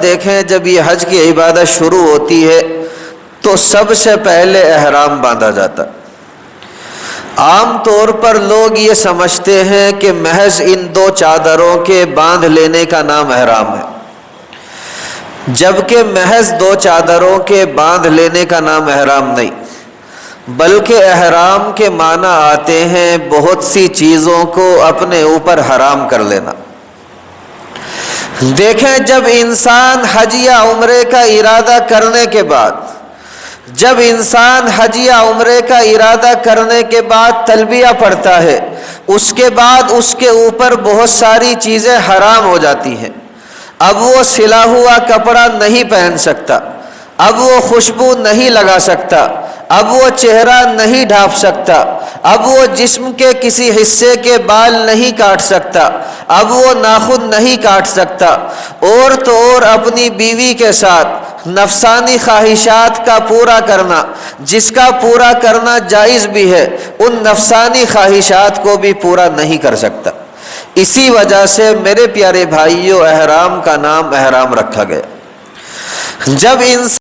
دیکھیں جب یہ حج کی عبادت شروع ہوتی ہے تو سب سے پہلے احرام باندھا جاتا۔ عام طور پر لوگ یہ سمجھتے ہیں کہ محض ان دو چادروں کے باندھ لینے کا نام احرام ہے، جبکہ محض دو چادروں کے باندھ لینے کا نام احرام نہیں، بلکہ احرام کے معنی آتے ہیں بہت سی چیزوں کو اپنے اوپر حرام کر لینا۔ دیکھیں جب انسان حج یا عمرے کا ارادہ کرنے کے بعد تلبیہ پڑھتا ہے، اس کے بعد اس کے اوپر بہت ساری چیزیں حرام ہو جاتی ہیں۔ اب وہ سلا ہوا کپڑا نہیں پہن سکتا، اب وہ خوشبو نہیں لگا سکتا، اب وہ چہرہ نہیں ڈھانپ سکتا، اب وہ جسم کے کسی حصے کے بال نہیں کاٹ سکتا، اب وہ ناخن نہیں کاٹ سکتا، اور تو اور اپنی بیوی کے ساتھ نفسانی خواہشات کا پورا کرنا، جس کا پورا کرنا جائز بھی ہے، ان نفسانی خواہشات کو بھی پورا نہیں کر سکتا۔ اسی وجہ سے میرے پیارے بھائیوں، احرام کا نام احرام رکھا گیا۔ جب انسان